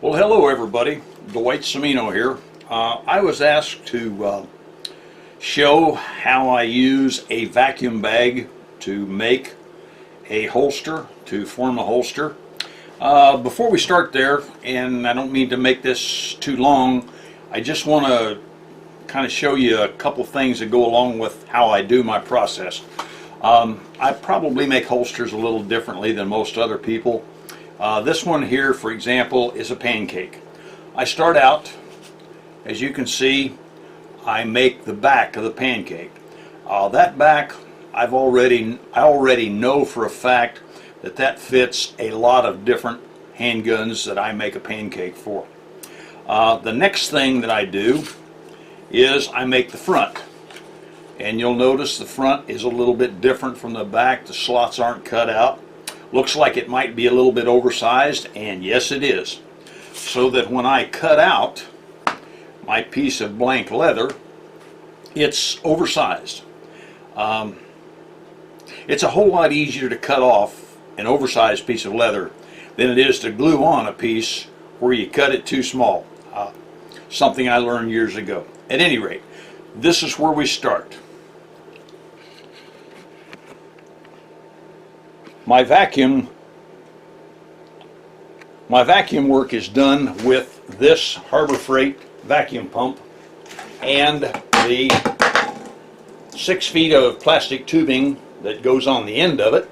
Well, hello everybody. Dwight Cimino here. I was asked to show how I use a vacuum bag to make a holster, to form a holster. Before we start there, and I don't mean to make this too long, I just want to kind of show you a couple things that go along with how I do my process. I probably make holsters a little differently than most other people. This one here, for example, is a pancake. I start out, as you can see, I make the back of the pancake. That back, I already know for a fact that fits a lot of different handguns that I make a pancake for. The next thing that I do is I make the front. And you'll notice the front is a little bit different from the back. The slots aren't cut out. Looks like it might be a little bit oversized, and yes it is. So that when I cut out my piece of blank leather, it's oversized. It's a whole lot easier to cut off an oversized piece of leather than it is to glue on a piece where you cut it too small. Something I learned years ago. At any rate, this is where we start. My vacuum work is done with this Harbor Freight vacuum pump and the 6 feet of plastic tubing that goes on the end of it.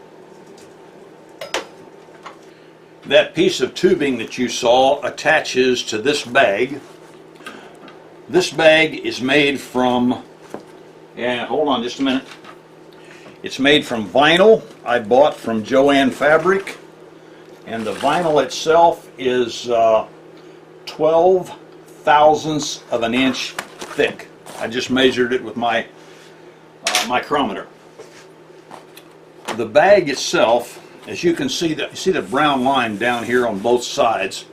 That piece of tubing that you saw attaches to this bag. This bag is made from, hold on just a minute. It's made from vinyl I bought from Jo-Ann Fabric, and the vinyl itself is 12 thousandths of an inch thick. I just measured it with my micrometer. The bag itself, as you can see, the brown line down here on both sides.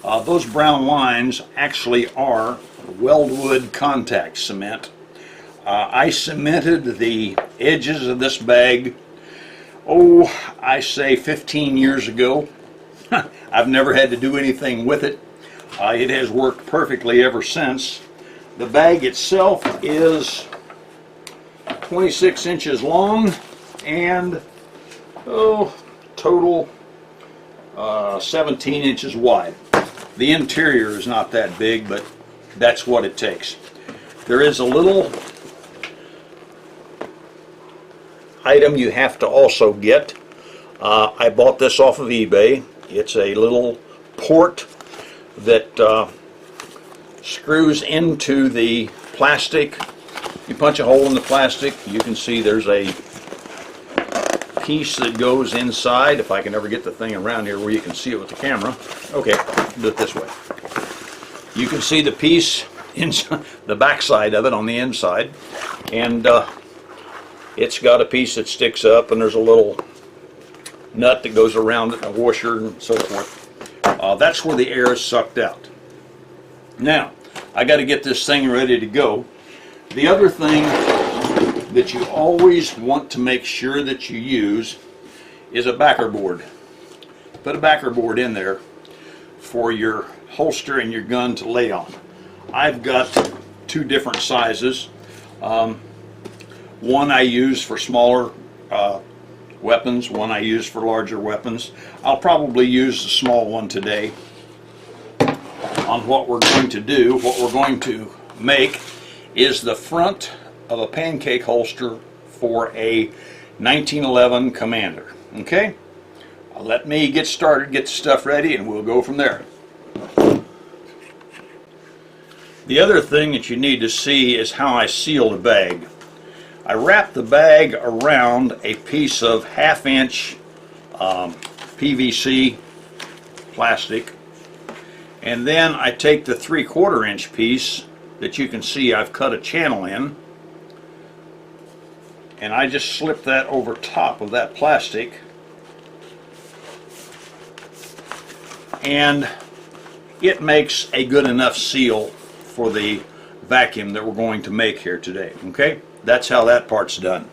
Those brown lines actually are Weldwood contact cement. I cemented the edges of this bag, I say 15 years ago. I've never had to do anything with it. It has worked perfectly ever since. The bag itself is 26 inches long and total 17 inches wide. The interior is not that big, but that's what it takes. There is a little item you have to also get. I bought this off of eBay. It's a little port that screws into the plastic. You punch a hole in the plastic, you can see there's a piece that goes inside. If I can ever get the thing around here where you can see it with the camera. Okay, do it this way. You can see the piece inside, the back side of it on the inside, and it's got a piece that sticks up, and there's a little nut that goes around it, a washer and so forth. That's where the air is sucked out. Now, I got to get this thing ready to go. The other thing that you always want to make sure that you use is a backer board. Put a backer board in there for your holster and your gun to lay on. I've got two different sizes. One I use for smaller weapons, one I use for larger weapons. I'll probably use the small one today on what we're going to do. What we're going to make is the front of a pancake holster for a 1911 Commander. Okay? Let me get started, get the stuff ready, and we'll go from there. The other thing that you need to see is how I seal the bag. I wrap the bag around a piece of 1/2 inch PVC plastic, and then I take the 3/4 inch piece that you can see I've cut a channel in, and I just slip that over top of that plastic, and it makes a good enough seal for the vacuum that we're going to make here today. Okay? That's how that part's done.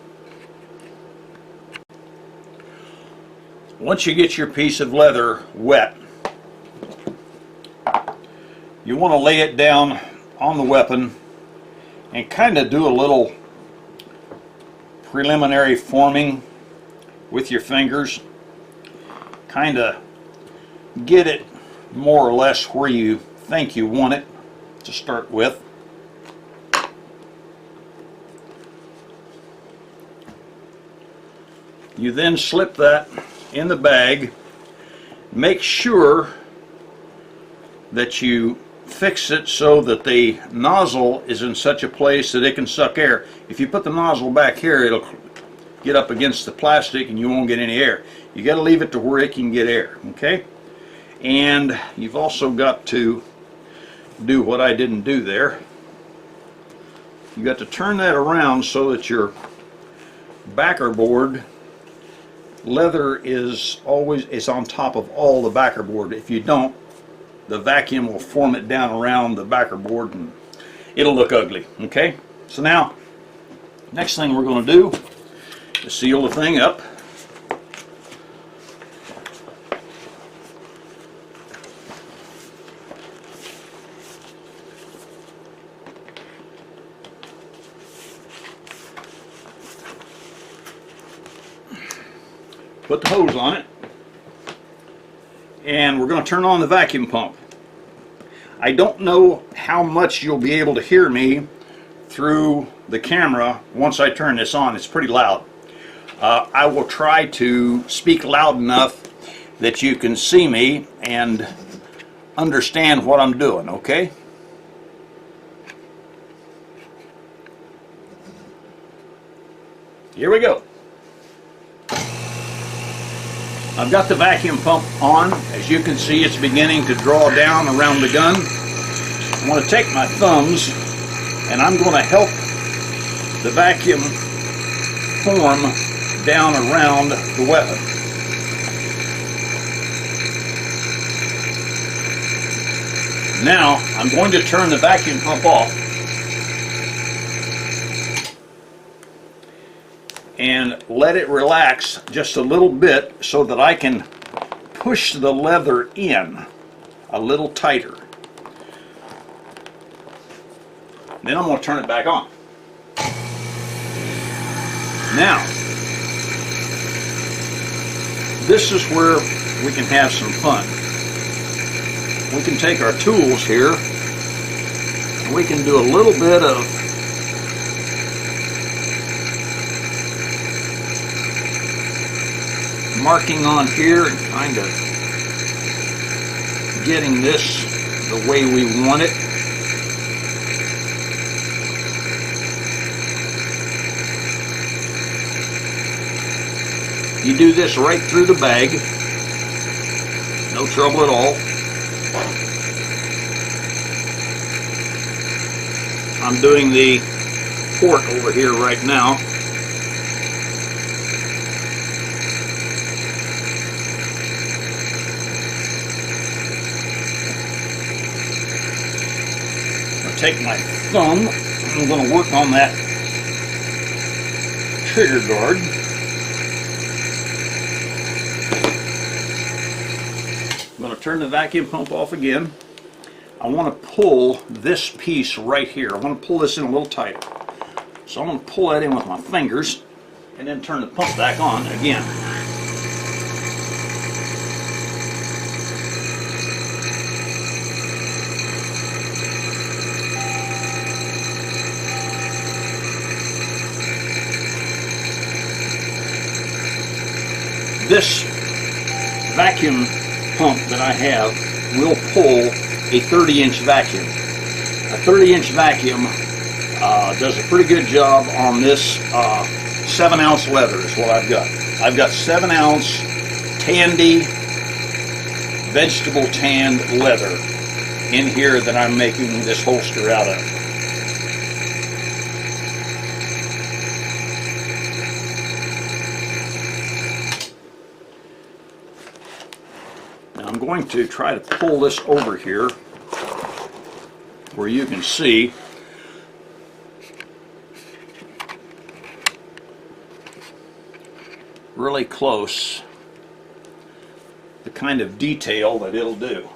Once you get your piece of leather wet, You want to lay it down on the weapon and kind of do a little preliminary forming with your fingers. Kind of get it more or less where you think you want it to start with. You then slip that in the bag. Make sure that you fix it so that the nozzle is in such a place that it can suck air. If you put the nozzle back here, it'll get up against the plastic and you won't get any air. You got to leave it to where it can get air, okay? And you've also got to do what I didn't do there. You got to turn that around so that your backer board leather is on top of all the backer board. If you don't, the vacuum will form it down around the backer board and it'll look ugly. Okay, so now next thing we're going to do is seal the thing up. Put the hose on it, and we're going to turn on the vacuum pump. I don't know how much you'll be able to hear me through the camera once I turn this on. It's pretty loud. I will try to speak loud enough that you can see me and understand what I'm doing, okay? Here we go. I've got the vacuum pump on. As you can see, it's beginning to draw down around the gun. I'm going to take my thumbs and I'm going to help the vacuum form down around the weapon. Now I'm going to turn the vacuum pump off and let it relax just a little bit so that I can push the leather in a little tighter. Then I'm going to turn it back on. Now, this is where we can have some fun. We can take our tools here and we can do a little bit of marking on here and kind of getting this the way we want it. You do this right through the bag, no trouble at all. I'm doing the port over here right now. Take my thumb, I'm going to work on that trigger guard. I'm going to turn the vacuum pump off again. I want to pull this piece right here. I want to pull this in a little tighter. So I'm going to pull that in with my fingers and then turn the pump back on again. This vacuum pump that I have will pull a 30-inch vacuum. A 30-inch vacuum does a pretty good job on this 7-ounce leather is what I've got. I've got 7-ounce Tandy vegetable tanned leather in here that I'm making this holster out of. I'm going to try to pull this over here where you can see really close the kind of detail that it'll do.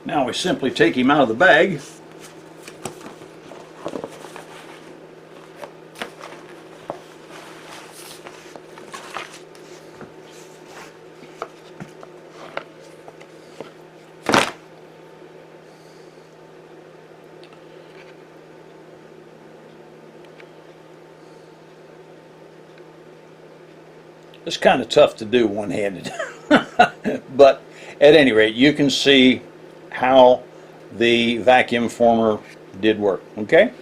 Now we simply take him out of the bag. It's kind of tough to do one-handed, but at any rate, you can see how the vacuum former did work. Okay?